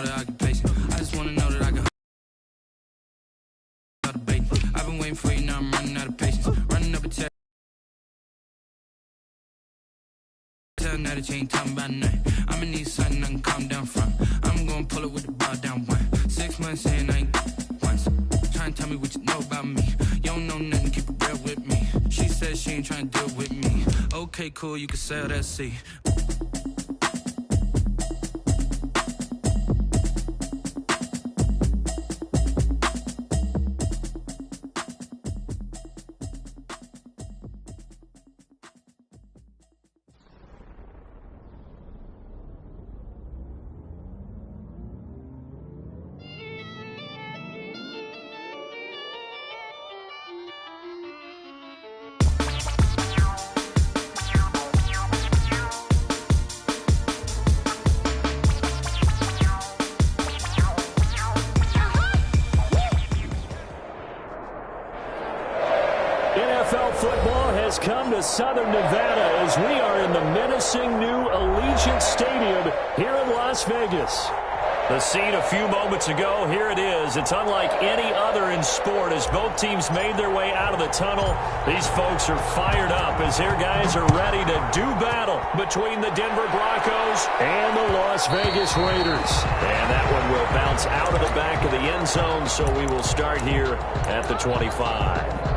that occupation. I just wanna know that I can debate. I've been waiting for you, now I'm running out of patience. Running up a check. Tell now that you ain't talking about nothing. I'ma need something I can calm down from. I'm gonna pull it with the bar down one. 6 months in, I ain't once. Trying to tell me what you know about me. You don't know nothing, keep it real with me. She said she ain't trying to deal with me. Okay, cool, you can sell that seat. NFL football has come to Southern Nevada as we are in the menacing new Allegiant Stadium here in Las Vegas. The scene a few moments ago, here it is. It's unlike any other in sport as both teams made their way out of the tunnel. These folks are fired up as their guys are ready to do battle between the Denver Broncos and the Las Vegas Raiders. And that one will bounce out of the back of the end zone, so we will start here at the 25.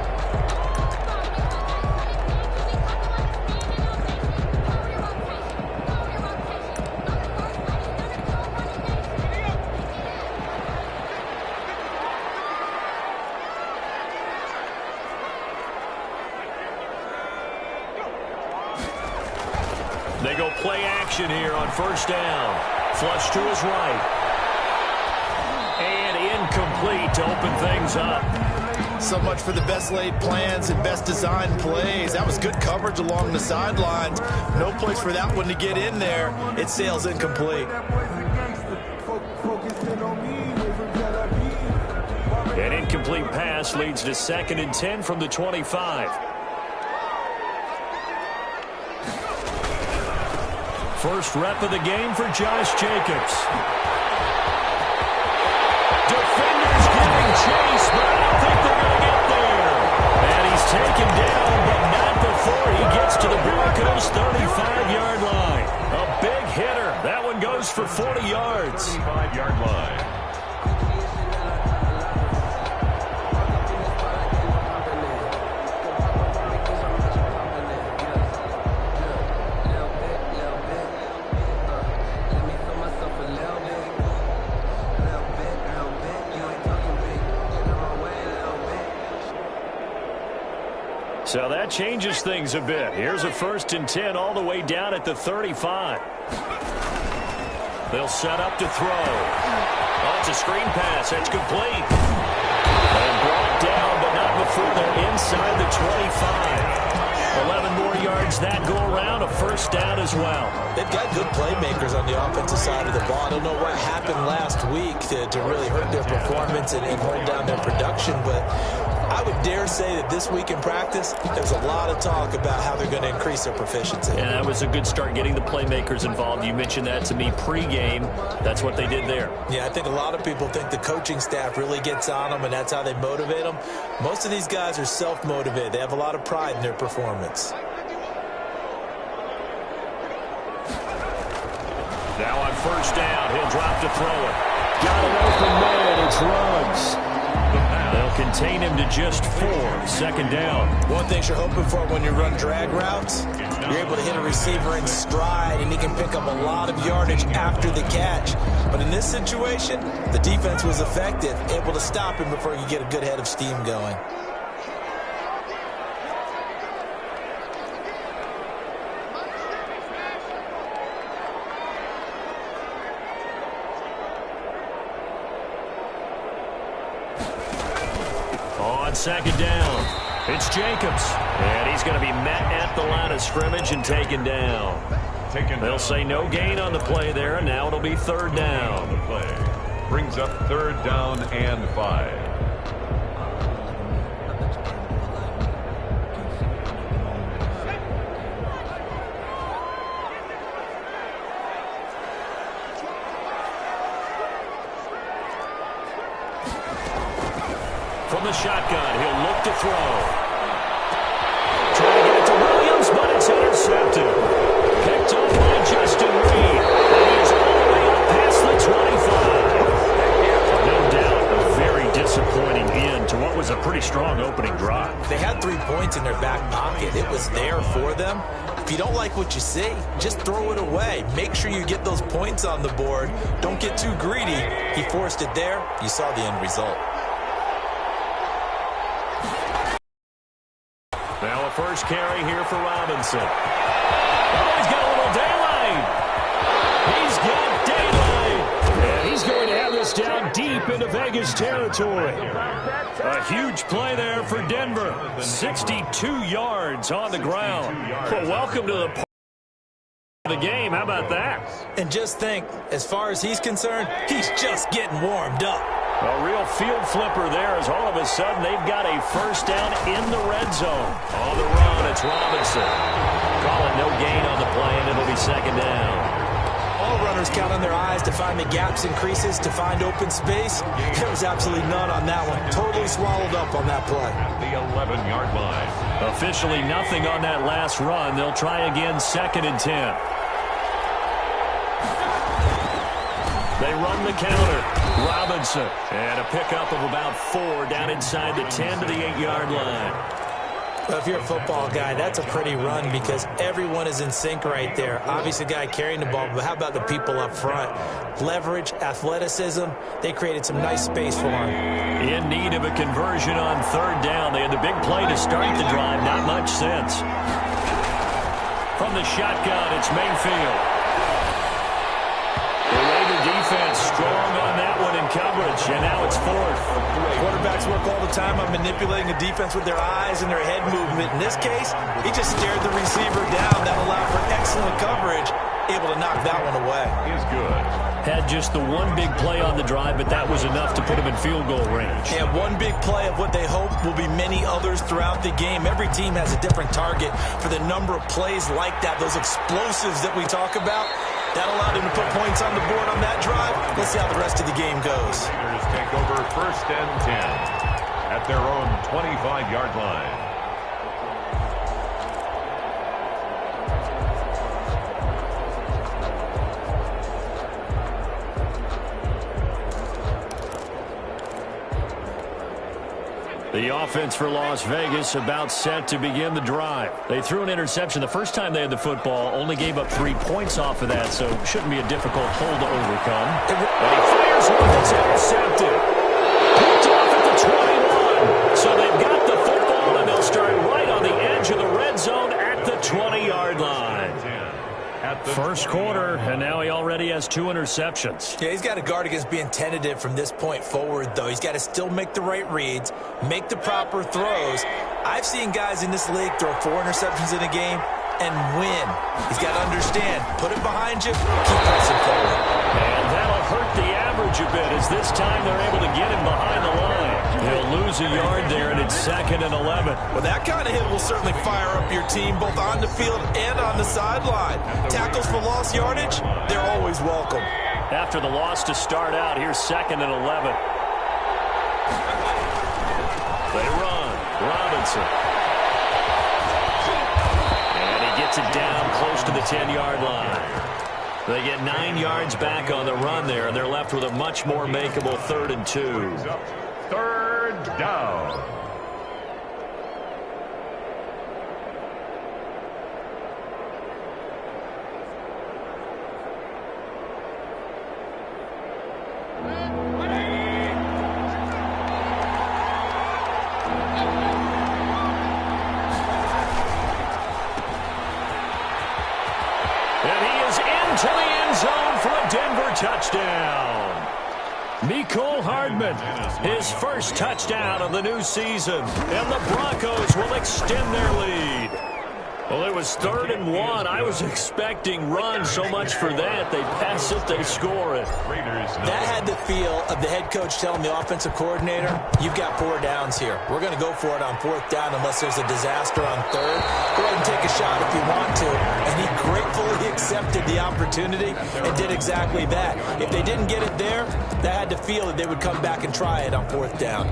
They go play action here on first down. Flush to his right. And incomplete to open things up. So much for the best laid plans and best designed plays. That was good coverage along the sidelines. No place for that one to get in there. It sails incomplete. An incomplete pass leads to 2nd and 10 from the 25. First rep of the game for Josh Jacobs. Defenders giving chase, but I don't think they're going to get there. And he's taken down, but not before he gets to the Broncos' 35-yard line. A big hitter. That one goes for 40 yards. 35-yard line. So that changes things a bit. Here's a 1st and 10 all the way down at the 35. They'll set up to throw. Oh, it's a screen pass. That's complete. And brought down, but not before they're inside the 25. 11 more yards that go around, a 1st down as well. They've got good playmakers on the offensive side of the ball. I don't know what happened last week to really hurt their performance and hold down their production, but I would dare say that this week in practice, there's a lot of talk about how they're going to increase their proficiency. And that was a good start getting the playmakers involved. You mentioned that to me pregame. That's what they did there. Yeah, I think a lot of people think the coaching staff really gets on them, and that's how they motivate them. Most of these guys are self-motivated. They have a lot of pride in their performance. Now on first down, he'll drop to throw it. Got an open man. It's Ruggs. They'll contain him to just 4. 2nd down. One thing you're hoping for when you run drag routes, you're able to hit a receiver in stride, and he can pick up a lot of yardage after the catch. But in this situation, the defense was effective, able to stop him before you get a good head of steam going. On 2nd down, it's Jacobs. And he's going to be met at the line of scrimmage and taken down. They'll say no gain on the play there, and now it'll be 3rd down. The play brings up 3rd down and 5. From the shotgun, he'll look to throw. Trying to get it to Williams, but it's intercepted. Picked up by Justin Reed. And he's all the way up past the 25. No doubt a very disappointing end to what was a pretty strong opening drive. They had 3 points in their back pocket. It was there for them. If you don't like what you see, just throw it away. Make sure you get those points on the board. Don't get too greedy. He forced it there. You saw the end result. Now a first carry here for Robinson. Oh, he's got a little daylight. He's got daylight. And he's going to have this down deep into Vegas territory. A huge play there for Denver. 62 yards on the ground. Well, welcome to the game. How about that? And just think, as far as he's concerned, he's just getting warmed up. A real field flipper there as all of a sudden they've got a first down in the red zone. On the run, it's Robinson. Call it no gain on the play, and it'll be second down. All runners count on their eyes to find the gaps and creases, to find open space. There was absolutely none on that one. Totally swallowed up on that play. At the 11-yard line. Officially nothing on that last run. They'll try again, 2nd and 10. They run the counter. Robinson. And a pickup of about 4 down inside the 10 to the 8-yard line. Well, if you're a football guy, that's a pretty run because everyone is in sync right there. Obviously, the guy carrying the ball, but how about the people up front? Leverage, athleticism, they created some nice space for him. In need of a conversion on 3rd down. They had the big play to start the drive. Not much sense. From the shotgun, it's Mayfield. The Raider defense strong on that one in coverage, and now it's 4th. Quarterbacks work all the time on manipulating the defense with their eyes and their head movement. In this case, he just stared the receiver down. That allowed for excellent coverage, able to knock that one away. Is good. Had just the one big play on the drive, but that was enough to put him in field goal range. And one big play of what they hope will be many others throughout the game. Every team has a different target for the number of plays like that, those explosives that we talk about. That allowed him to put points on the board on that drive. Let's see how the rest of the game goes. Raiders take over 1st and 10 at their own 25-yard line. The offense for Las Vegas about set to begin the drive. They threw an interception the first time they had the football, only gave up 3 points off of that, so shouldn't be a difficult hole to overcome. And he fires one that's intercepted. Picked off at the 21. So they've got the football, and they'll start right on the edge of the red zone at the 20-yard line. First quarter, and now he already has 2 interceptions. Yeah, he's got to guard against being tentative from this point forward, though. He's got to still make the right reads, make the proper throws. I've seen guys in this league throw 4 interceptions in a game and win. He's got to understand, put it behind you, keep pressing forward. And that'll hurt the average a bit as this time they're able to get him behind the line. He'll lose a yard there, and it's 2nd and 11. Well, that kind of hit will certainly fire up your team both on the field and on the sideline. Tackles for lost yardage, they're always welcome. After the loss to start out, here's 2nd and 11. They run. Robinson. And he gets it down close to the 10-yard line. They get 9 yards back on the run there, and they're left with a much more makeable 3rd and 2. 3rd down. And he is into the end zone for a Denver touchdown. Mecole Hardman, his first touchdown of the new season. And the Broncos will extend their lead. Well, it was 3rd and 1. I was expecting run, so much for that. They pass it, they score it. That had the feel of the head coach telling the offensive coordinator, you've got 4 downs here. We're going to go for it on 4th down unless there's a disaster on 3rd. Go ahead and take a shot if you want to. And he gratefully accepted the opportunity and did exactly that. If they didn't get it there, that had to feel that they would come back and try it on 4th down.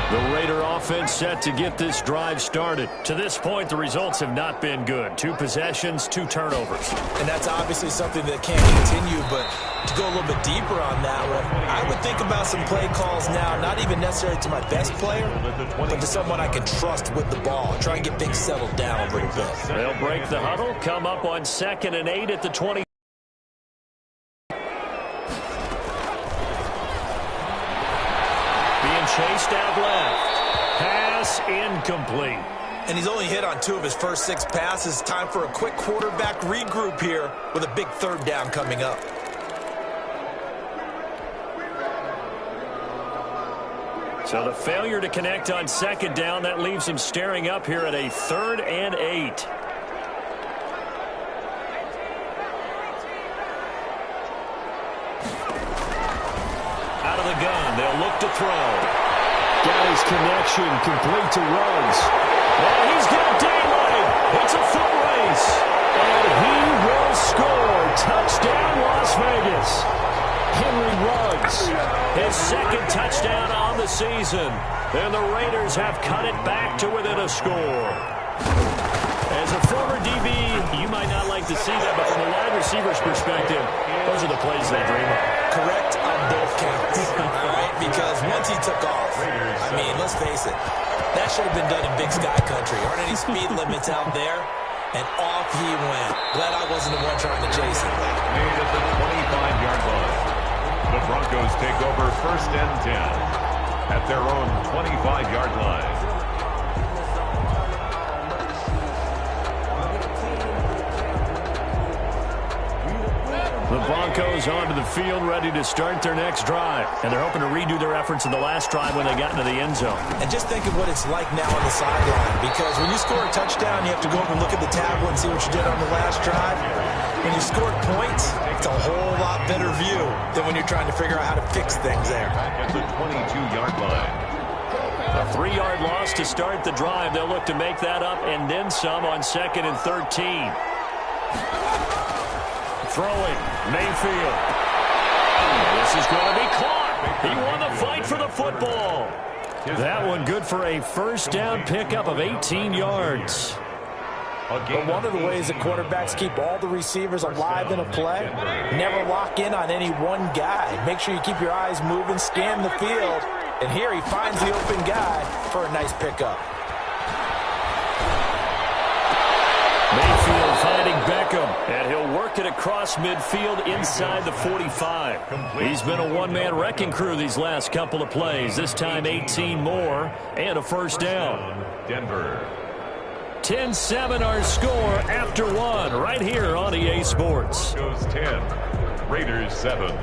The Raider offense set to get this drive started. To this point, the results have not been good. 2 possessions, 2 turnovers. And that's obviously something that can't continue, but to go a little bit deeper on that one, I would think about some play calls now, not even necessarily to my best player, but to someone I can trust with the ball. Try and get things settled down a little bit. They'll break the huddle, come up on 2nd and 8 at the 20. Chased out left. Pass incomplete. And he's only hit on 2 of his first 6 passes. Time for a quick quarterback regroup here with a big 3rd down coming up. So the failure to connect on 2nd down, that leaves him staring up here at a 3rd and 8. Out of the gun, they'll look to throw. Got his connection, complete to Ruggs. And he's got daylight. It's a foot race. And he will score. Touchdown, Las Vegas. Henry Ruggs, his 2nd touchdown on the season. And the Raiders have cut it back to within a score. As a former DB, you might not like to see that, but from a wide receiver's perspective, those are the plays they dream of. Correct on both counts, all right? Because once he took off, I mean, let's face it, that should have been done in Big Sky Country. Aren't any speed limits out there? And off he went. Glad I wasn't the one trying to chase him. Made at the 25-yard line. The Broncos take over 1st and 10 at their own 25-yard line. The Broncos onto the field, ready to start their next drive. And they're hoping to redo their efforts in the last drive when they got into the end zone. And just think of what it's like now on the sideline. Because when you score a touchdown, you have to go over and look at the tablet and see what you did on the last drive. When you scored points, it's a whole lot better view than when you're trying to figure out how to fix things there. At the 22-yard line. A 3-yard loss to start the drive. They'll look to make that up and then some on 2nd and 13. Throwing, Mayfield. This is going to be caught. He won the fight for the football. That one good for a 1st down pickup of 18 yards. But one of the ways that quarterbacks keep all the receivers alive in a play, never lock in on any one guy. Make sure you keep your eyes moving, scan the field, and here he finds the open guy for a nice pickup. Mayfield finding Beckham, and he'll work it across midfield inside the 45. He's been a one-man wrecking crew these last couple of plays. This time 18 more and a 1st down. Denver. 10-7 our score after 1 right here on EA Sports. Goes 10. Raiders 7.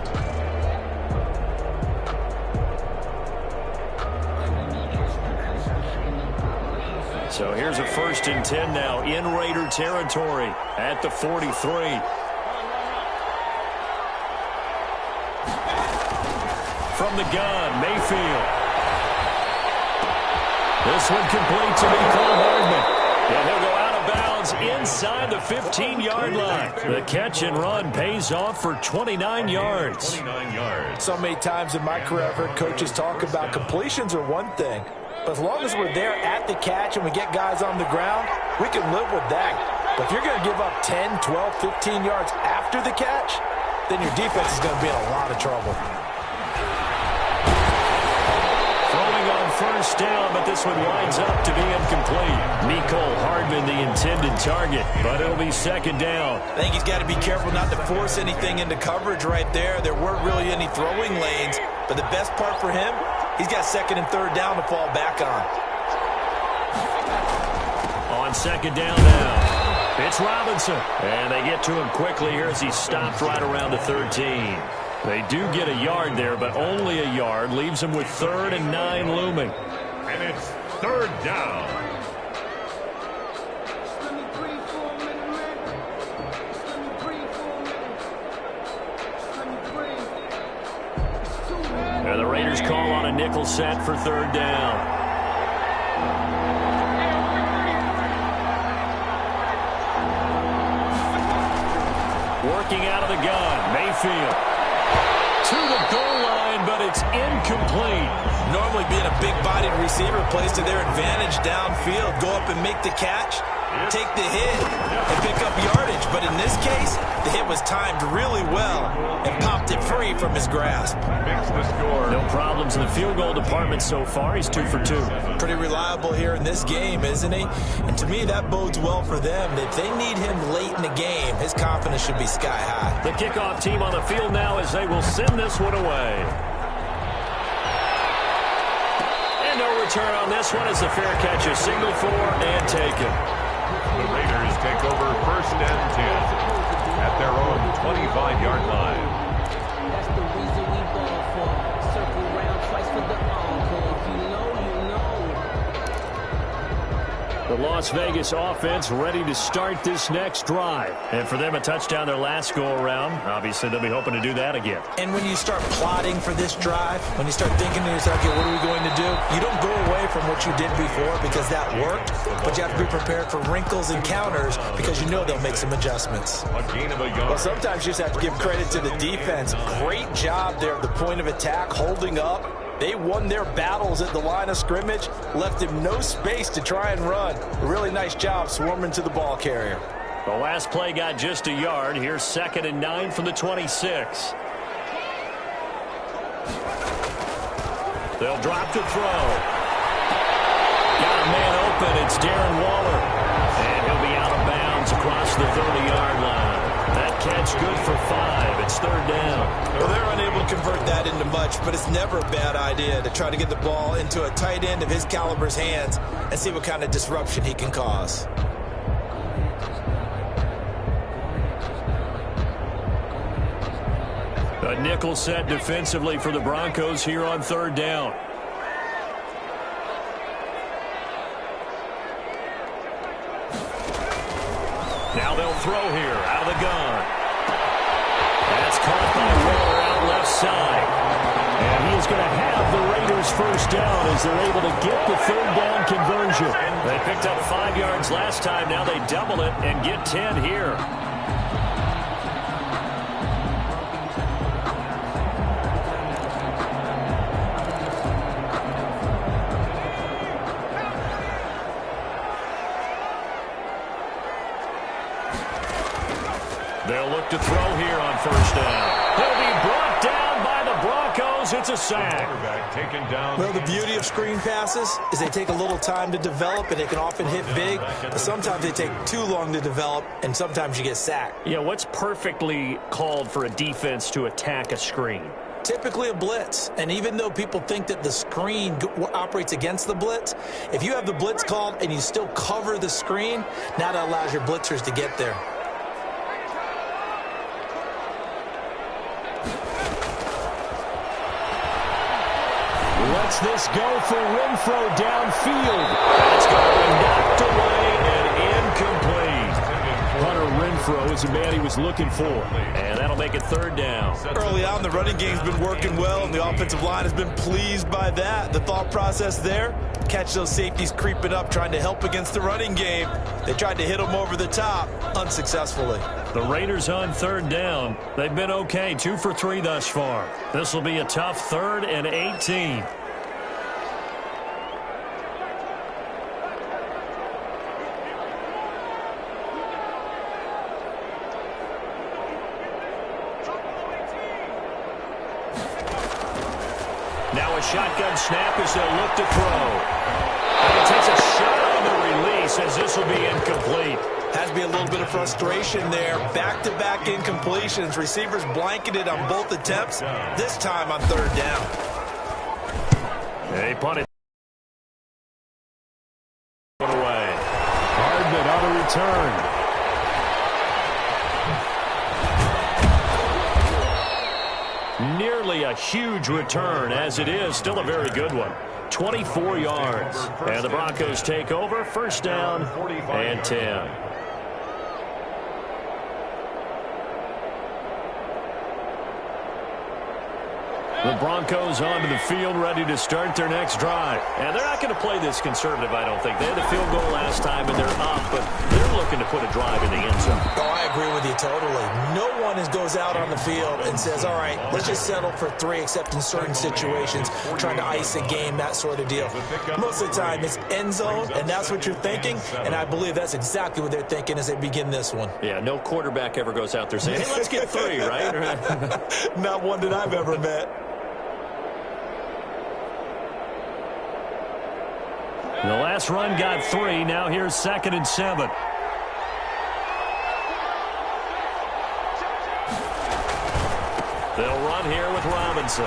So here's a 1st and 10 now in Raider territory at the 43. From the gun, Mayfield. This one complete to Nicole Hardman. And he'll go out of bounds inside the 15-yard line. The catch and run pays off for 29 yards. 29 yards. So many times in my career I've heard coaches talk about completions are one thing. But as long as we're there at the catch and we get guys on the ground, we can live with that. But if you're going to give up 10, 12, 15 yards after the catch, then your defense is going to be in a lot of trouble. Throwing on 1st down, but this one winds up to be incomplete. Nicole Hardman, the intended target, but it'll be 2nd down. I think he's got to be careful not to force anything into coverage right there. There weren't really any throwing lanes, but the best part for him, he's got 2nd and 3rd down to fall back on. On 2nd down now, it's Robinson. And they get to him quickly here as he stopped right around the 13. They do get a yard there, but only a yard. Leaves him with 3rd and 9 looming. And it's 3rd down. And the Raiders call on a nickel set for 3rd down. Working out of the gun, Mayfield. To the goal line, but it's incomplete. Normally Really being a big-bodied receiver plays to their advantage downfield. Go up and make the catch, take the hit, and pick up yardage. But in this case, the hit was timed really well and popped it free from his grasp. Makes the score. No problems in the field goal department so far. He's 2 for 2. Pretty reliable here in this game, isn't he? And to me, that bodes well for them. If they need him late in the game, his confidence should be sky high. The kickoff team on the field now as they will send this one away. And no return on this one as the fair catch is signaled for and taken. The Raiders take over 1st and 10 at their own 25-yard line. That's the reason we ball for. Circle round twice for the encore. If you know, you know. The Las Vegas offense ready to start this next drive. And for them, a touchdown their last go-around. Obviously, they'll be hoping to do that again. And when you start plotting for this drive, when you start thinking to yourself, okay, what are we going to do? You don't go away from what you did before because that worked, but you have to be prepared for wrinkles and counters because you know they'll make some adjustments. A gain of a yard. Well, sometimes you just have to give credit to the defense. Great job there at the point of attack, holding up. They won their battles at the line of scrimmage, left him no space to try and run. A really nice job swarming to the ball carrier. The last play got just a yard. Here's 2nd and 9 from the 26. They'll drop to throw. Got a man open. It's Darren Waller. And he'll be out of bounds across the 30-yard line. That catch good for 5. It's 3rd down. Well, they're unable to convert that into much, but it's never a bad idea to try to get the ball into a tight end of his caliber's hands and see what kind of disruption he can cause. A nickel set defensively for the Broncos here on 3rd down. Now they'll throw here out of the gun. That's caught by Waller out left side. And he is going to have the Raiders 1st down as they're able to get the 3rd down conversion. They picked up 5 yards last time. Now they double it and get 10 here. They'll look to throw here on 1st down. He'll be brought down by the Broncos. It's a sack. Taken down. Well, the beauty of screen passes is they take a little time to develop, and they can often hit big. But sometimes they take too long to develop, and sometimes you get sacked. Yeah, what's perfectly called for a defense to attack a screen? Typically a blitz, and even though people think that the screen operates against the blitz, if you have the blitz called and you still cover the screen, now that allows your blitzers to get there. Lets this go for Renfro downfield. That's going to be knocked away and incomplete. Hunter Renfro is the man he was looking for. And that'll make it 3rd down. Early on, the running game's been working well, and the offensive line has been pleased by that. The thought process there, catch those safeties creeping up, trying to help against the running game. They tried to hit them over the top, unsuccessfully. The Raiders on 3rd down. They've been okay, 2 for 3 thus far. This will be a tough 3rd and 18. Now a shotgun snap as they'll look to throw. And he takes a shot on the release as this will be incomplete. Has to be a little bit of frustration there. Back-to-back incompletions. Receivers blanketed on both attempts, this time on 3rd down. They punted away. Hardman on a return. Nearly a huge return, as it is still a very good one. 24 yards. And the Broncos take over, 1st down and 10. The Broncos onto the field, ready to start their next drive. And they're not going to play this conservative, I don't think. They had a field goal last time, and they're up, but they're looking to put a drive in the end zone. Oh, I agree with you totally. No one goes out on the field and says, all right, let's just settle for 3, except in certain situations, trying to ice a game, that sort of deal. Most of the time, it's end zone, and that's what you're thinking, and I believe that's exactly what they're thinking as they begin this one. Yeah, no quarterback ever goes out there saying, hey, let's get 3, right? Not one that I've ever met. The last run got 3. Now here's 2nd and 7. They'll run here with Robinson.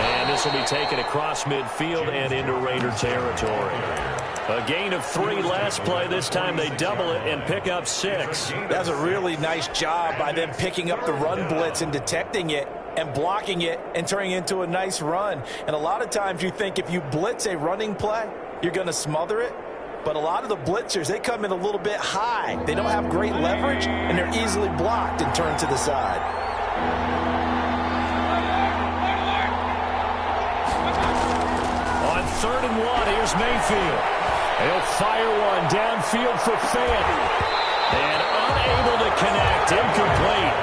And this will be taken across midfield and into Raider territory. A gain of 3 last play. This time they double it and pick up 6. That's a really nice job by them picking up the run blitz and detecting it and blocking it and turning it into a nice run. And a lot of times you think if you blitz a running play, you're going to smother it. But a lot of the blitzers, they come in a little bit high. They don't have great leverage, and they're easily blocked and turned to the side. On 3rd and 1, here's Mayfield. He'll fire one downfield for Fant. And unable to connect, incomplete.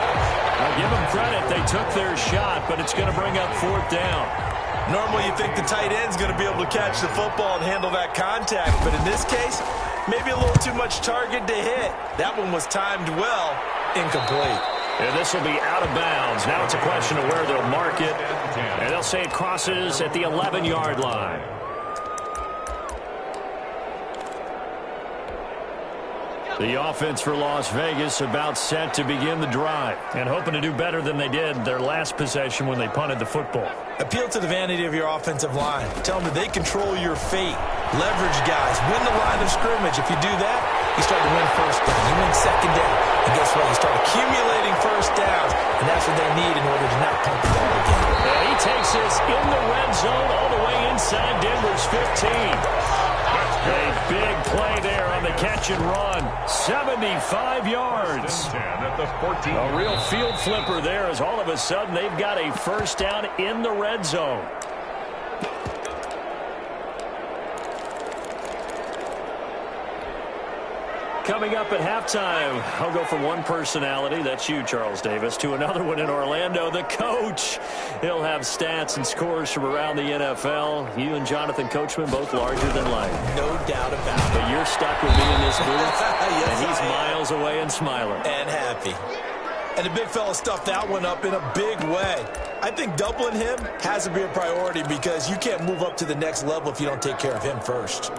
I'll give them credit. They took their shot, but it's going to bring up 4th down. Normally you think the tight end's going to be able to catch the football and handle that contact, but in this case, maybe a little too much target to hit. That one was timed well, incomplete. And this will be out of bounds. Now it's a question of where they'll mark it, and they'll say it crosses at the 11-yard line. The offense for Las Vegas about set to begin the drive and hoping to do better than they did their last possession when they punted the football. Appeal to the vanity of your offensive line. Tell them that they control your fate. Leverage guys. Win the line of scrimmage. If you do that, you start to win 1st down. You win 2nd down. And guess what? You start accumulating 1st downs, and that's what they need in order to not punt the ball again. And he takes us in the red zone all the way inside Denver's 15. A big play there on the catch and run. 75 yards. A real field flipper there as all of a sudden they've got a 1st down in the red zone. Coming up at halftime, I'll go from one personality, that's you, Charles Davis, to another one in Orlando, the coach. He'll have stats and scores from around the NFL. You and Jonathan Coachman, both larger than life. No doubt about it. But you're stuck with me in this booth, yes, and he's miles away and smiling. And happy. And the big fella stuffed that one up in a big way. I think doubling him has to be a priority because you can't move up to the next level if you don't take care of him first.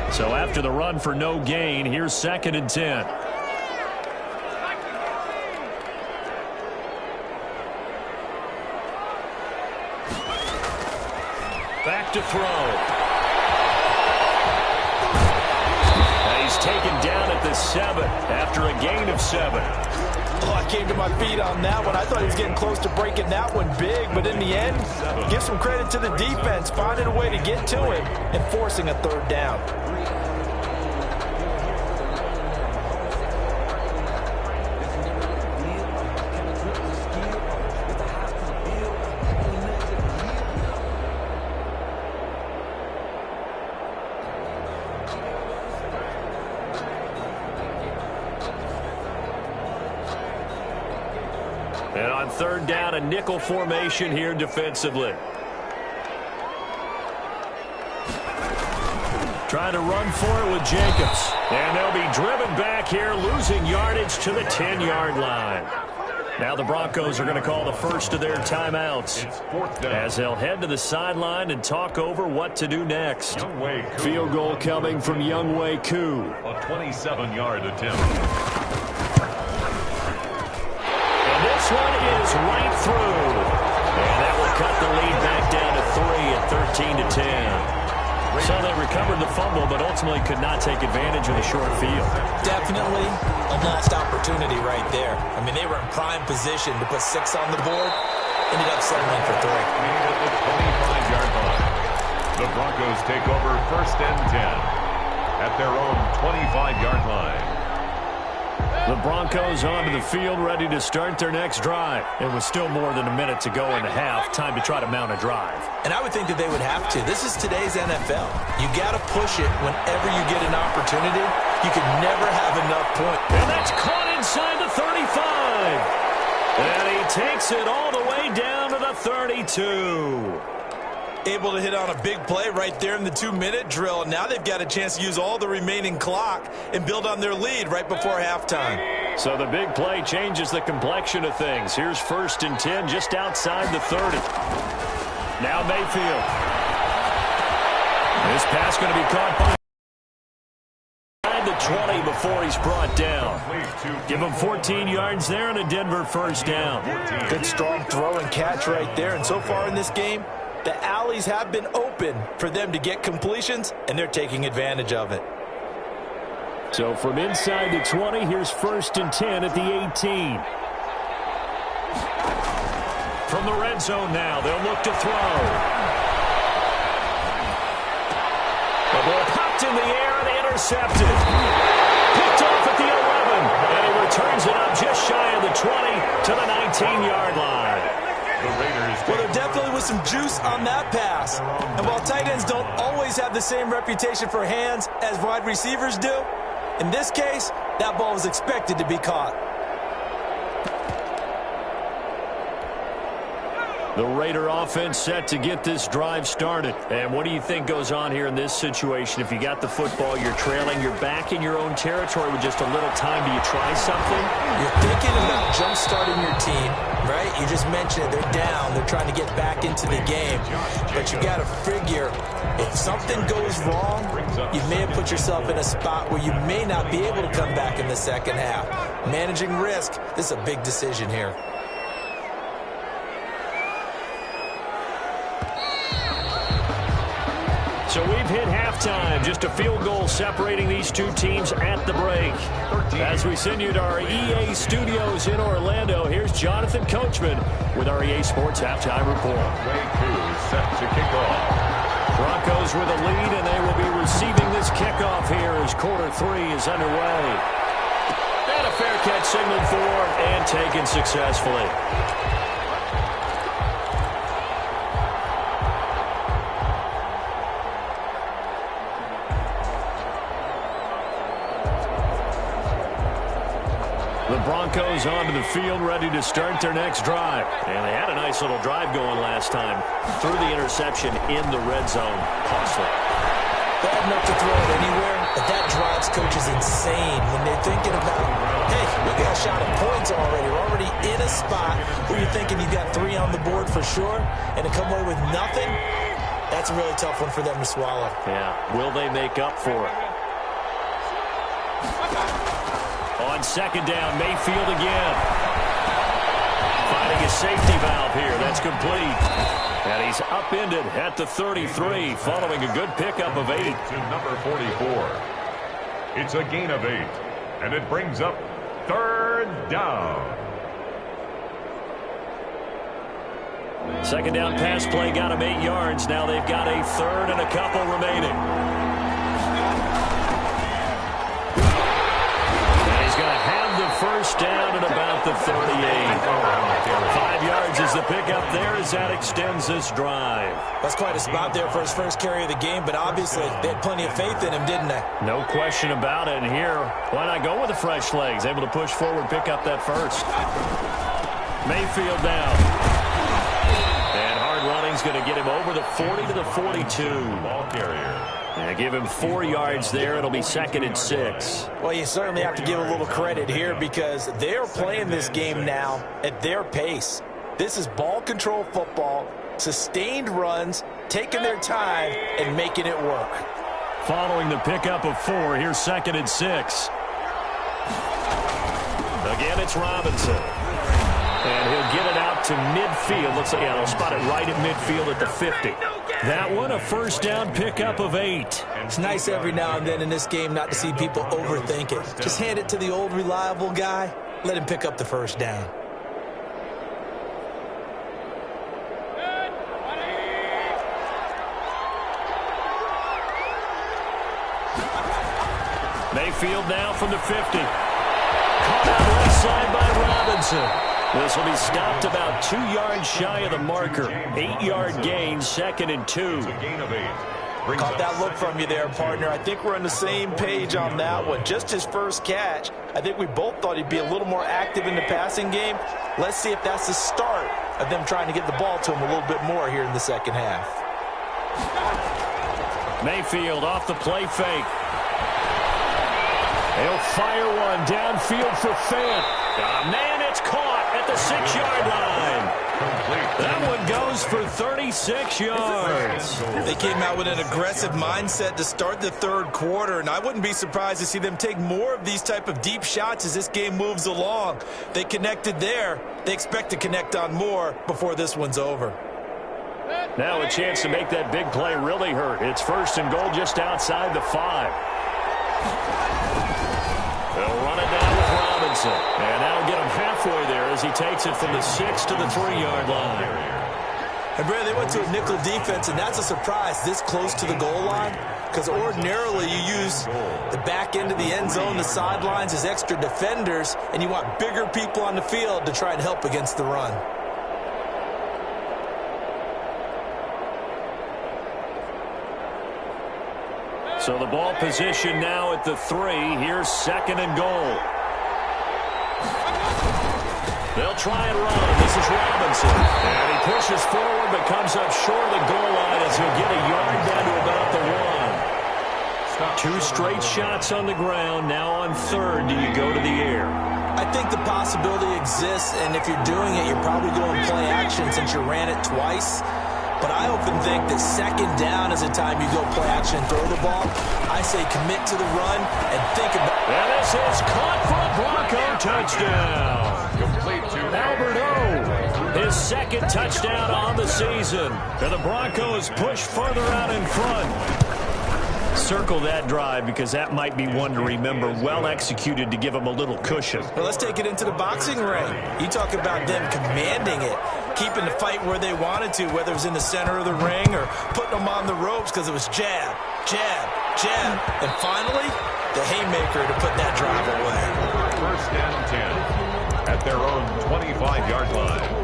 So after the run for no gain, here's 2nd and 10. Back to throw. He's taken down at the 7 after a gain of 7. Oh, I came to my feet on that one. I thought he was getting close to breaking that one big, but in the end, give some credit to the defense, finding a way to get to him and forcing a 3rd down. And on 3rd down, a nickel formation here defensively. Trying to run for it with Jacobs. And they'll be driven back here, losing yardage to the 10-yard line. Now the Broncos are going to call the first of their timeouts as they'll head to the sideline and talk over what to do next. Field goal coming from Younghoe Koo. A 27-yard attempt. This one is right through. And that will cut the lead back down to 3 at 13-10. So they recovered the fumble, but ultimately could not take advantage of the short field. Definitely a lost opportunity right there. I mean, they were in prime position to put 6 on the board, ended up settling for 3. At the 25-yard line. The Broncos take over 1st and 10 at their own 25-yard line. The Broncos onto the field, ready to start their next drive. It was still more than a minute to go in the half. Time to try to mount a drive. And I would think that they would have to. This is today's NFL. You got to push it whenever you get an opportunity. You can never have enough points. And that's caught inside the 35. And he takes it all the way down to the 32. Able to hit on a big play right there in the 2-minute drill. Now they've got a chance to use all the remaining clock and build on their lead right before halftime. So the big play changes the complexion of things. Here's 1st and 10 just outside the 30. Now Mayfield. This pass going to be caught by the 20 before he's brought down. Give him 14 yards there and a Denver 1st down. Good strong throw and catch right there. And so far in this game, the alleys have been open for them to get completions, and they're taking advantage of it. So from inside the 20, here's 1st and 10 at the 18. From the red zone now, they'll look to throw. The ball popped in the air and intercepted. Picked off at the 11, and he returns it up just shy of the 20 to the 19-yard line. Well, there definitely was some juice on that pass. And while tight ends don't always have the same reputation for hands as wide receivers do, in this case, that ball was expected to be caught. The Raider offense set to get this drive started. And what do you think goes on here in this situation? If you got the football, you're trailing, you're back in your own territory with just a little time. Do you try something? You're thinking about jump-starting your team, right? You just mentioned it. They're down. They're trying to get back into the game. But you got to figure, if something goes wrong, you may have put yourself in a spot where you may not be able to come back in the second half. Managing risk, this is a big decision here. So we've hit halftime. Just a field goal separating these two teams at the break. As we send you to our EA studios in Orlando, here's Jonathan Coachman with our EA Sports Halftime Report. Way 2 set to kick off. Broncos with a lead, and they will be receiving this kickoff here as quarter 3 is underway. And a fair catch signaled for and taken successfully. The Broncos onto the field, ready to start their next drive. And they had a nice little drive going last time. Threw the interception in the red zone. Costly. Bad enough to throw it anywhere, but that drives coaches insane when they're thinking about, hey, we got a shot at points already. We're already in a spot where you're thinking you got 3 on the board for sure, and to come away with nothing, that's a really tough one for them to swallow. Yeah. Will they make up for it? On 2nd down, Mayfield again. Finding a safety valve here. That's complete. And he's upended at the 33 following a good pickup of 8. To number 44. It's a gain of 8. And it brings up 3rd down. 2nd down pass play got him 8 yards. Now they've got a 3rd and a couple remaining. Going to have the 1st down at about the 38. 5 yards is the pickup there as that extends this drive. That's quite a spot there for his first carry of the game, but obviously they had plenty of faith in him, didn't they? No question about it. And here, why not go with the fresh legs? Able to push forward, pick up that 1st. Mayfield down. And hard running's going to get him over the 40 to the 42. Ball carrier. And give him 4 yards there. It'll be 2nd and 6. Well, you certainly have to give a little credit here because they're playing this game now at their pace. This is ball control football, sustained runs, taking their time and making it work. Following the pickup of 4, here's 2nd and 6. Again, it's Robinson. And he'll get it out to midfield. Looks like they'll spot it right at midfield at the 50. That one, a 1st down pickup of 8. It's nice every now and then in this game not to see people overthink it. Just hand it to the old reliable guy. Let him pick up the 1st down. Mayfield now from the 50. Caught out right side by Robinson. This will be stopped about 2 yards shy of the marker. 8-yard gain, 2nd and 2. Caught that look from you there, partner. I think we're on the same page on that one. Just his first catch. I think we both thought he'd be a little more active in the passing game. Let's see if that's the start of them trying to get the ball to him a little bit more here in the second half. Mayfield off the play fake. He'll fire one downfield for Fant. Man, it's caught at the 6-yard line. That one goes for 36 yards. They came out with an aggressive mindset to start the third quarter, and I wouldn't be surprised to see them take more of these type of deep shots as this game moves along. They connected there. They expect to connect on more before this one's over. Now a chance to make that big play really hurt. It's 1st and goal just outside the 5. They'll run it down with Robinson. And that'll get him halfway there as he takes it from the 6 to the 3-yard line. And, Brad, they went to a nickel defense, and that's a surprise this close to the goal line, because ordinarily you use the back end of the end zone, the sidelines as extra defenders, and you want bigger people on the field to try and help against the run. So the ball position now at the 3. Here's 2nd and goal. They'll try and run. This is Robinson. And he pushes forward but comes up short of the goal line as he'll get a yard down to about the 1. 2 straight shots on the ground. Now on 3rd, do you go to the air? I think the possibility exists, and if you're doing it, you're probably going play action since you ran it twice. But I often think that 2nd down is the time you go play action and throw the ball. I say commit to the run and think about it. And this is caught for a Bronco touchdown. Albert O, his 2nd touchdown on the season. And the Broncos push further out in front. Circle that drive because that might be one to remember. Well executed to give them a little cushion. Well, let's take it into the boxing ring. You talk about them commanding it, keeping the fight where they wanted to, whether it was in the center of the ring or putting them on the ropes because it was jab, jab, jab. And finally, the haymaker to put that drive away. 1st and 10 at their own 25-yard line.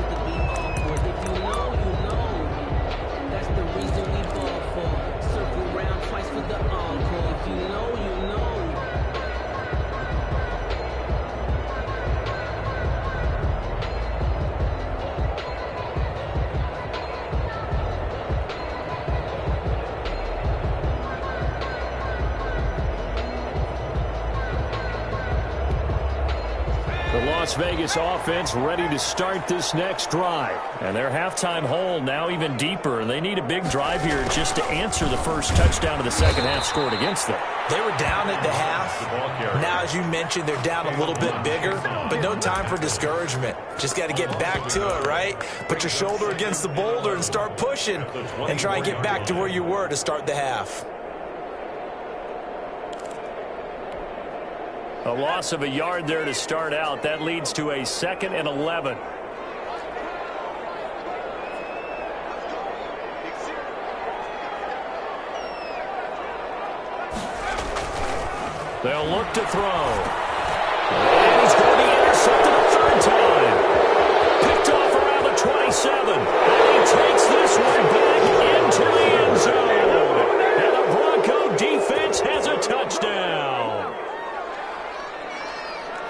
Las Vegas offense ready to start this next drive. And their halftime hole now even deeper. They need a big drive here just to answer the first touchdown of the second half scored against them. They were down at the half. Now, as you mentioned, they're down a little bit bigger, but no time for discouragement. Just got to get back to it, right? Put your shoulder against the boulder and start pushing and try and get back to where you were to start the half. A loss of a yard there to start out. That leads to a 2nd and 11. They'll look to throw. And he's going to be intercepted a 3rd time. Picked off around the 27. And he takes this one back into the end zone. And the Bronco defense has a touchdown.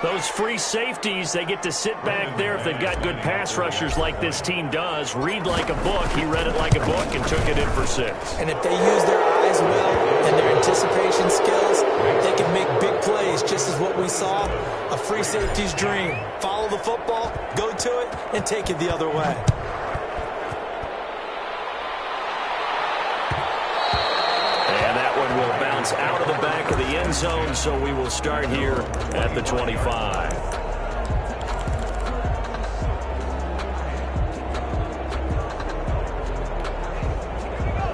Those free safeties, they get to sit back there if they've got good pass rushers like this team does. Read like a book. He read it like a book and took it in for 6. And if they use their eyes well and their anticipation skills, they can make big plays, just as what we saw. A free safety's dream. Follow the football, go to it, and take it the other way. Will bounce out of the back of the end zone, so we will start here at the 25.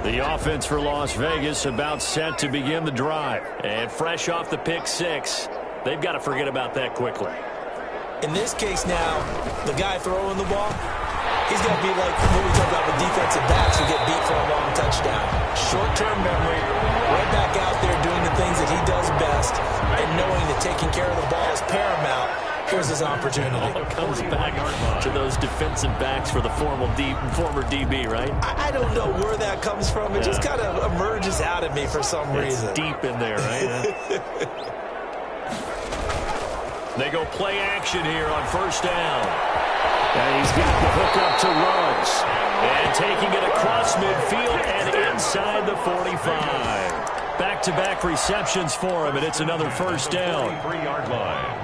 The offense for Las Vegas about set to begin the drive. And fresh off the pick 6, they've got to forget about that quickly. In this case now, the guy throwing the ball, he's going to be like when we talk about the defensive backs who get beat for a long touchdown. Short-term memory, right back out there doing the things that he does best, and taking care of the ball is paramount. Here's his opportunity. All comes back to those defensive backs for the former DB, right? I don't know where that comes from. It just kind of emerges out of me for some reason. Deep in there, right? They go play action here on first down. And he's got the hook up to Ruggs. And taking it across midfield and inside the 45. Back-to-back receptions for him, and it's another first down. 3-yard line.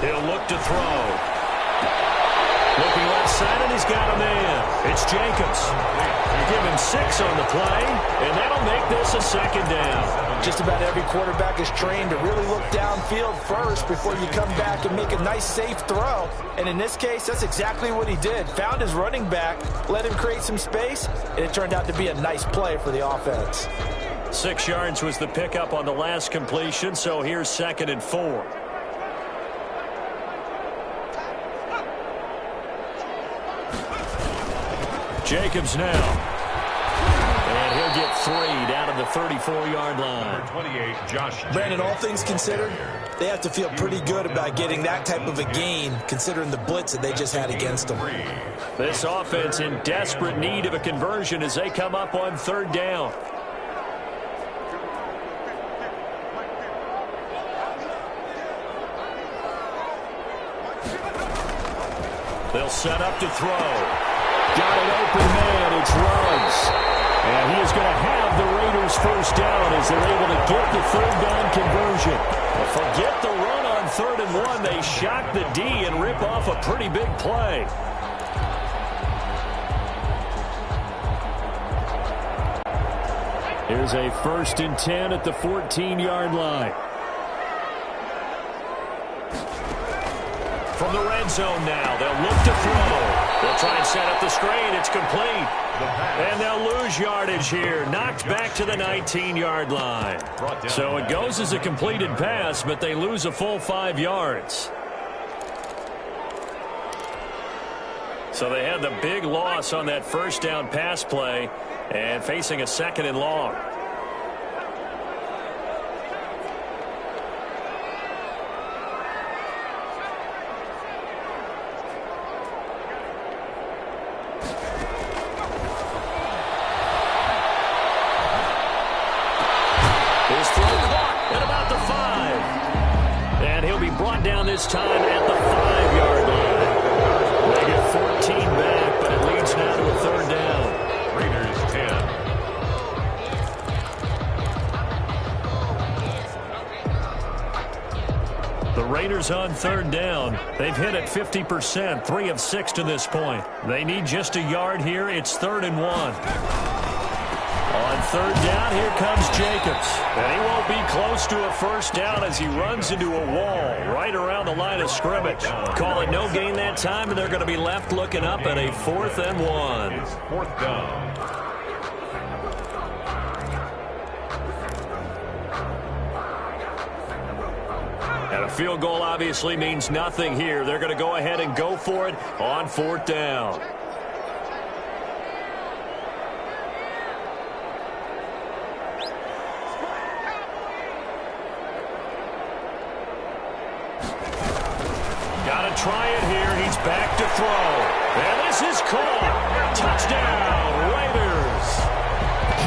He'll look to throw. Looking left side, and he's got a man. It's Jacobs. Give him 6 on the play, and that'll make this a second down. Just about every quarterback is trained to really look downfield first before you come back and make a nice, safe throw. And in this case, that's exactly what he did. Found his running back, let him create some space, and it turned out to be a nice play for the offense. 6 yards was the pickup on the last completion, so here's 2nd and 4. Jacobs now. And he'll get 3 down at the 34-yard line. Number 28, Josh. Brandon, all things considered, they have to feel pretty good about getting that type of a gain, considering the blitz that they just had against them. This offense in desperate need of a conversion as they come up on 3rd down. They'll set up to throw. Got an open man. It's Ruggs. And he is going to have the Raiders first down as they're able to get the 3rd down conversion. But forget the run on 3rd and 1. They shock the D and rip off a pretty big play. Here's a 1st and 10 at the 14-yard line. From the red zone now, they'll look to throw. They'll try and set up the screen. It's complete. And they'll lose yardage here. Knocked back to the 19-yard line. So it goes as a completed pass, but they lose a full 5 yards. So they had the big loss on that first down pass play and facing a 2nd and long. This time at the 5-yard line. They get 14 back, but it leads now to a 3rd down. Raiders 10. The Raiders on 3rd down. They've hit it 50%, 3 of 6 to this point. They need just a yard here. It's 3rd and 1. On 3rd down, here comes Jacobs. And he won't be close to a first down as he runs into a wall right around the line of scrimmage. Call it no gain that time, and they're going to be left looking up at a 4th and 1. It's 4th down. And a field goal obviously means nothing here. They're going to go ahead and go for it on 4th down. Got to try it here. He's back to throw. And this is caught. Touchdown, Raiders.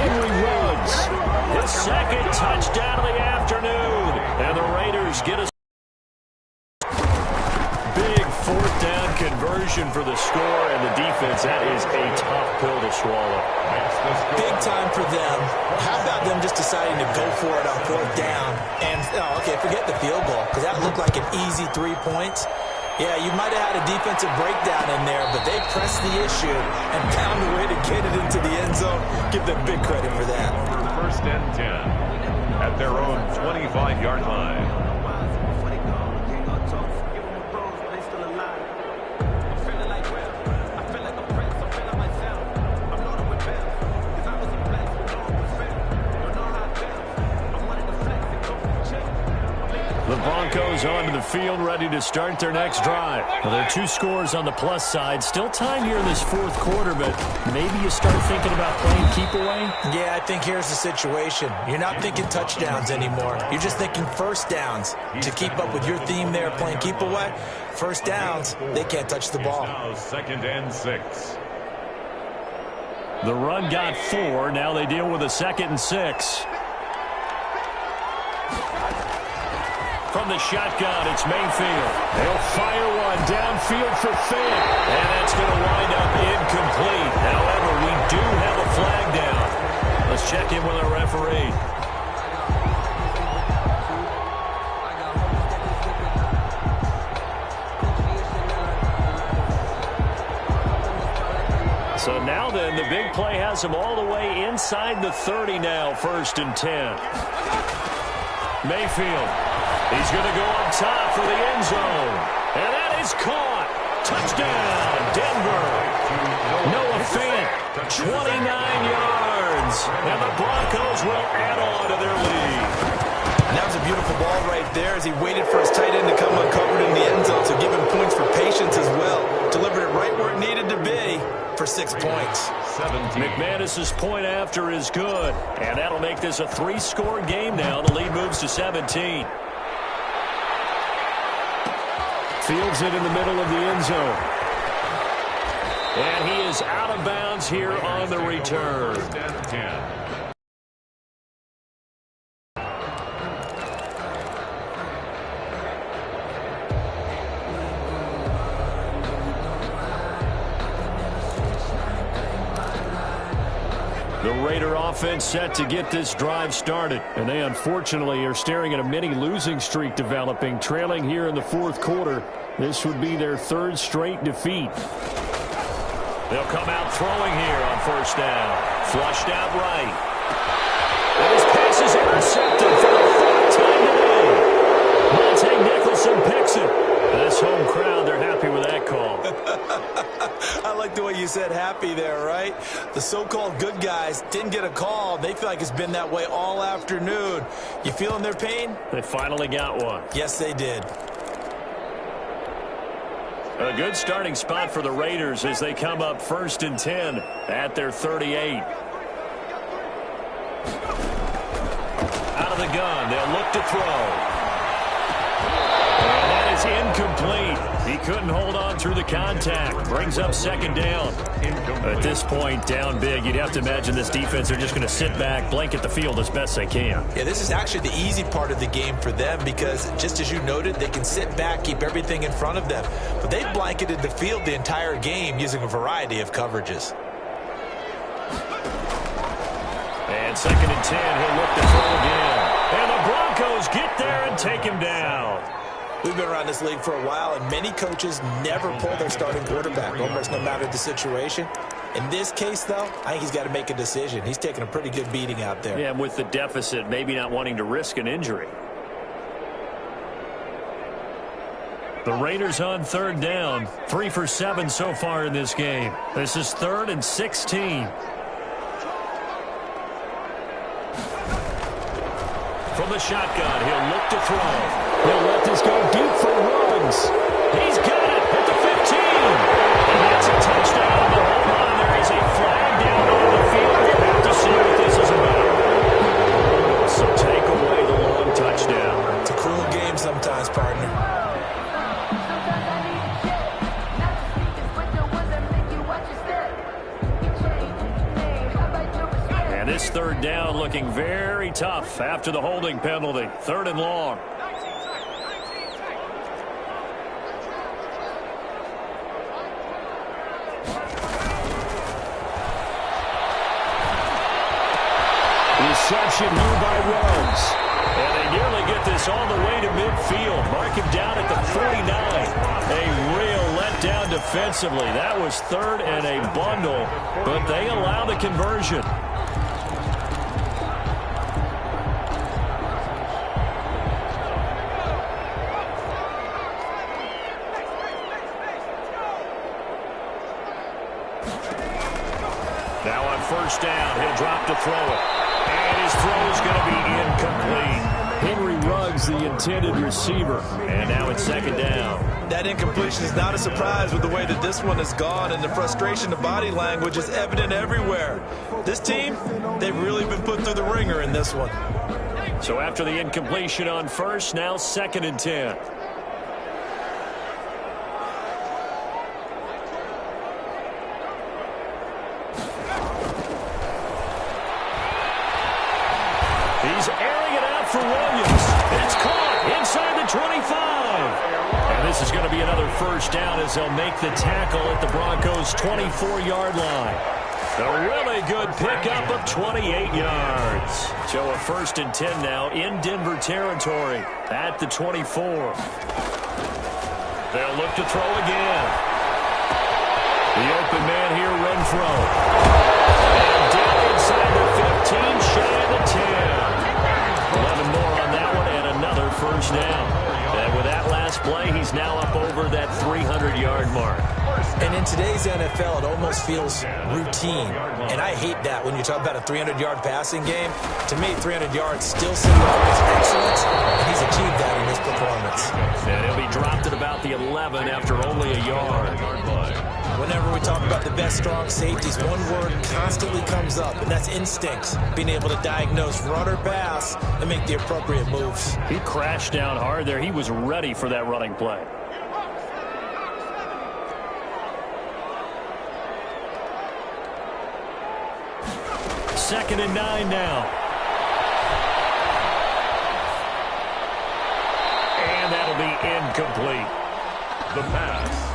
Henry Ruggs, his 2nd touchdown of the afternoon. And the Raiders get a big 4th down conversion for the score. And the defense, that is a tough pill to swallow. Big time for them. How about them just deciding to go for it on 4th down? And, okay, forget the field goal, because that looked like an easy 3 points. Yeah, you might have had a defensive breakdown in there, but they pressed the issue and found a way to get it into the end zone. Give them big credit for that. 1st and 10 at their own 25-yard line. is onto the field, ready to start their next drive. Well, there are 2 scores on the plus side. Still time here in this fourth quarter, but maybe you start thinking about playing keep away? Yeah, I think here's the situation. You're not thinking touchdowns anymore. You're just thinking first downs. To keep up with your theme there, playing keep away, first downs, they can't touch the ball. Now 2nd and 6. The run got 4. Now they deal with a 2nd and 6. From the shotgun, it's Mayfield. They'll fire one downfield for Fant. And that's going to wind up incomplete. However, we do have a flag down. Let's check in with our referee. So now then, the big play has him all the way inside the 30 now, 1st and 10. Mayfield. He's going to go up top for the end zone. And that is caught. Touchdown, Denver. Noah Fant, 29 yards. And the Broncos will add on to their lead. And that was a beautiful ball right there as he waited for his tight end to come uncovered in the end zone. So give him points for patience as well. Delivered it right where it needed to be for 6 points. McManus's point after is good. And that'll make this a 3-score game now. The lead moves to 17. Fields it in the middle of the end zone. And he is out of bounds here on the return. The Raider offense set to get this drive started. And they unfortunately are staring at a mini losing streak developing, trailing here in the fourth quarter. This would be their 3rd straight defeat. They'll come out throwing here on 1st down. Flushed out right. And his pass is intercepted for the 3rd time today. Monte Nicholson picks it. This home crowd, they're happy with that call. I like the way you said happy there, right? The so-called good guys didn't get a call. They feel like it's been that way all afternoon. You feeling their pain? They finally got one. Yes, they did. A good starting spot for the Raiders as they come up 1st and 10 at their 38. Out of the gun, they'll look to throw. And that is incomplete. He couldn't hold on through the contact. Brings up 2nd down. At this point, down big, you'd have to imagine this defense are just going to sit back, blanket the field as best they can. Yeah, this is actually the easy part of the game for them because, just as you noted, they can sit back, keep everything in front of them. But they've blanketed the field the entire game using a variety of coverages. And 2nd and 10, he'll look to throw again. And the Broncos get there and take him down. We've been around this league for a while, and many coaches never pull their starting quarterback, almost no matter the situation. In this case, though, I think he's got to make a decision. He's taking a pretty good beating out there. Yeah, and with the deficit, maybe not wanting to risk an injury. The Raiders on 3rd down, 3 for 7 so far in this game. This is 3rd and 16. From the shotgun, he'll look to throw. He'll let this go deep for runs. He's got it at the 15. And that's a touchdown. The home run. There is a flag down on the field. You have to see what this is about. So take away the long touchdown. It's a cruel game sometimes, partner. And this 3rd down looking very tough after the holding penalty. 3rd and long. Reception here by Rhodes. And they nearly get this all the way to midfield. Mark him down at the 49. A real letdown defensively. That was 3rd and a bundle, but they allow the conversion. Now on 1st down, he'll drop to throw it. And his throw is going to be incomplete. Henry Ruggs hugs the intended receiver. And now it's second down. That incompletion is not a surprise with the way that this one has gone, and the frustration, the body language is evident everywhere. This team, they've really been put through the ringer in this one. So after the incompletion on first, now second and 10. He's airing it out for Williams. It's caught inside the 25. And this is going to be another first down as they'll make the tackle at the Broncos' 24-yard line. A really good pickup of 28 yards. So a first and 10 now in Denver territory at the 24. They'll look to throw again. The open man here, Renfro. And down inside the 15, shy of the 10. 11 more on that one and another first down. And with that last play, he's now up over that 300-yard mark. And in today's NFL, it almost feels routine. And I hate that when you talk about a 300-yard passing game. To me, 300 yards still symbolizes excellence, and he's achieved that in this performance. And he'll be dropped at about the 11 after only a yard. Whenever we talk about the best strong safeties, one word constantly comes up, and that's instincts. Being able to diagnose run or pass and make the appropriate moves. He crashed down hard there. He was ready for that running play. Second and 9 now. And that'll be incomplete. The pass.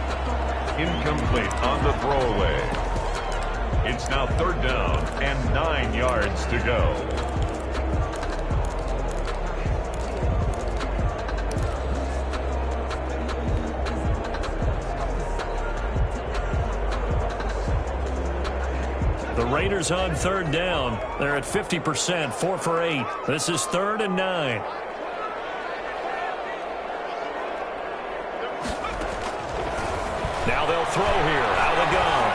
Incomplete on the throwaway. It's now third down and 9 yards to go. The Raiders on third down. They're at 50%, 4 for 8. This is third and 9. Now they'll throw here out of the gun.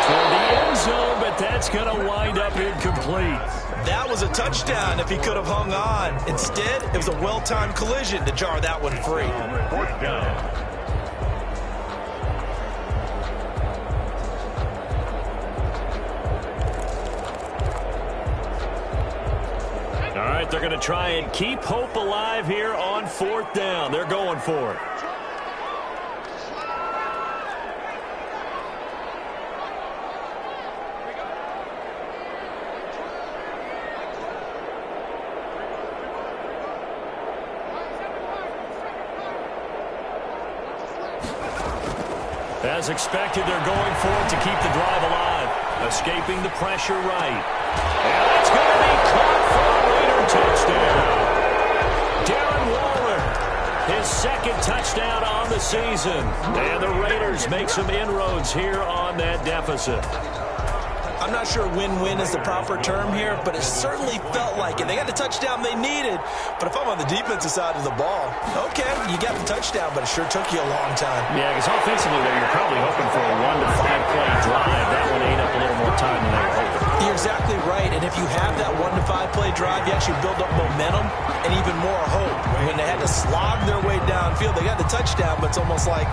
Toward the end zone, but that's going to wind up incomplete. That was a touchdown if he could have hung on. Instead, it was a well-timed collision to jar that one free. Fourth down. All right, they're going to try and keep hope alive here on fourth down. They're going for it. As expected, they're going for it to keep the drive alive. Escaping the pressure right. And it's going to be caught for a Raider touchdown. Darren Waller, his second touchdown on the season. And the Raiders make some inroads here on that deficit. I'm not sure win-win is the proper term here, but it certainly felt like it. They got the touchdown they needed, but if I'm on the defensive side of the ball, okay, you got the touchdown, but it sure took you a long time. Yeah, because offensively there, you're probably hoping for a 1 to 5 play drive. That one ate up a little more time than they were hoping. You're exactly right, and if you have that 1 to 5 play drive, you actually build up momentum and even more hope. When they had to slog their way downfield, they got the touchdown, but it's almost like,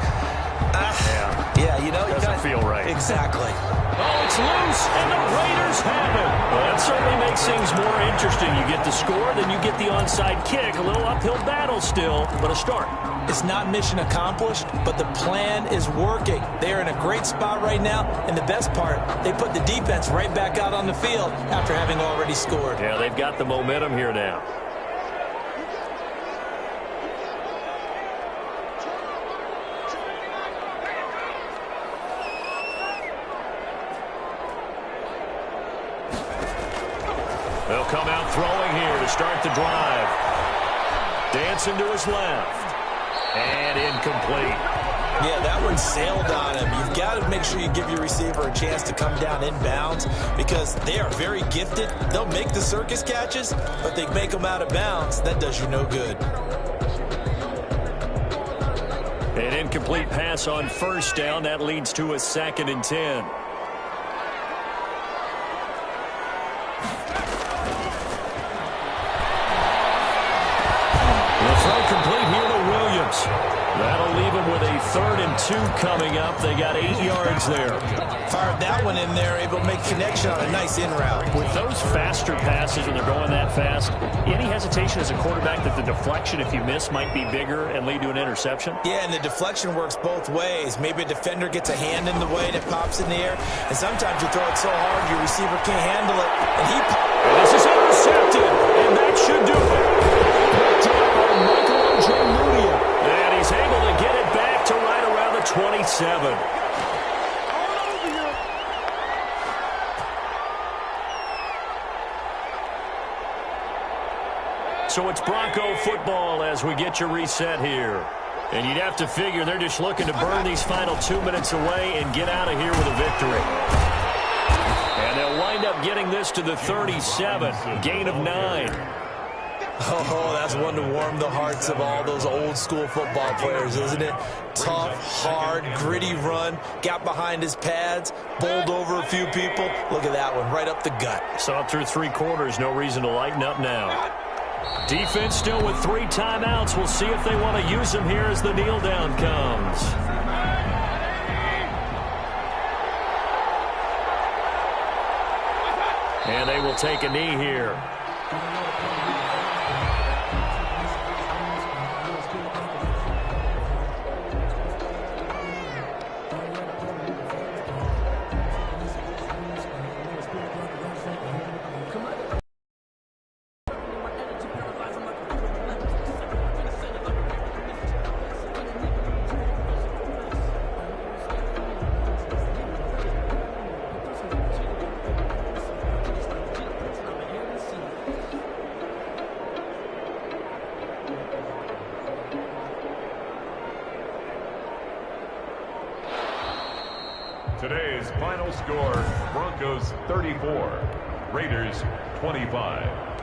yeah, you know, it doesn't feel right. Exactly. Oh, it's loose, and the Raiders have it. Well, that certainly makes things more interesting. You get the score, then you get the onside kick. A little uphill battle still, but a start. It's not mission accomplished, but the plan is working. They're in a great spot right now, and the best part, they put the defense right back out on the field after having already scored. Yeah, they've got the momentum here now. They'll come out throwing here to start the drive. Dancing to his left. And incomplete. Yeah, that one sailed on him. You've got to make sure you give your receiver a chance to come down inbounds because they are very gifted. They'll make the circus catches, but they make them out of bounds. That does you no good. An incomplete pass on first down. That leads to a second and 10. them with a 3rd and 2 coming up. They got 8 yards there. Fired that one in there, able to make connection on a nice in route. With those faster passes when they're going that fast, any hesitation as a quarterback that the deflection, if you miss, might be bigger and lead to an interception? Yeah, and the deflection works both ways. Maybe a defender gets a hand in the way and it pops in the air, and sometimes you throw it so hard your receiver can't handle it, and he pops. This is intercepted, and that should do it. And he's able to get it back to right around the 27. So it's Bronco football as we get you reset here. And you'd have to figure they're just looking to burn these final 2 minutes away and get out of here with a victory. And they'll wind up getting this to the 37, gain of 9. Oh, that's one to warm the hearts of all those old school football players, isn't it? Tough, hard, gritty run, got behind his pads, bowled over a few people. Look at that one, right up the gut. Saw it through 3 quarters, no reason to lighten up now. Defense still with 3 timeouts. We'll see if they want to use them here as the kneel down comes. And they will take a knee here. Today's final score, Broncos 34, Raiders 25.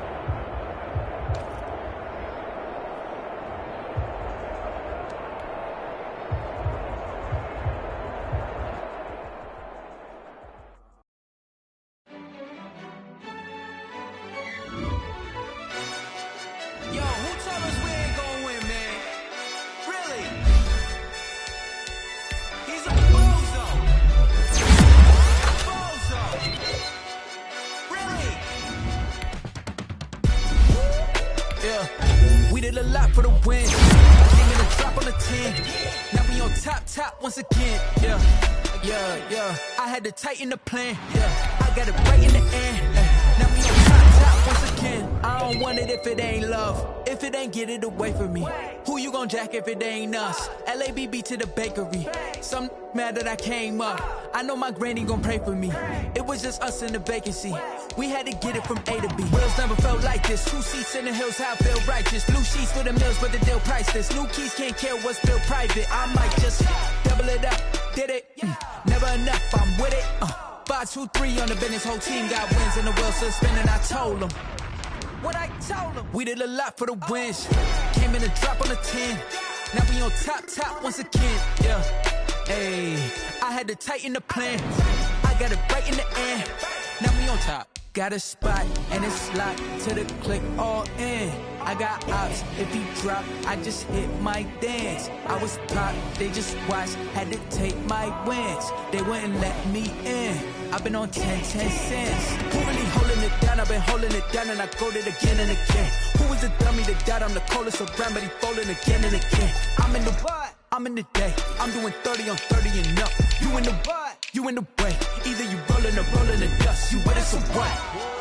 Once again, yeah. I had to tighten the plan, I got it right in the end. Now we on top once again. I don't want it if it ain't love. If it ain't, get it away from me. Who you gon' jack if it ain't us? LABB to the bakery. Some mad that I came up. I know my granny gon' pray for me. It was just us in the vacancy. We had to get it from A to B. Wheels never felt like this. 2 seats in the hills, how I feel righteous. Blue sheets for the mills, but the deal priceless. New keys can't care what's built private. I might just double it up. Did it? Never enough, I'm with it. 5, 2, 3 on the business. Whole team got wins and the wheels still spinning. I told them what I told them. We did a lot for the wins. Came in a drop on the 10. Now we on top once again. Hey, I had to tighten the plan. I got it right in the end. Now we on top. Got a spot and it's locked to the click all in. I got ops, if he drop, I just hit my dance. I was pop, they just watched, had to take my wins. They wouldn't let me in. I've been on 10 cents. Who really holding it down? I've been holding it down and I go it again and again. Who was the dummy that died? I'm the coldest around, but he falling again and again. I'm in the what? I'm in the day. I'm doing 30 on 30 and up. You in the what? You in the way. Either you rolling or rolling the dust. You with us or what?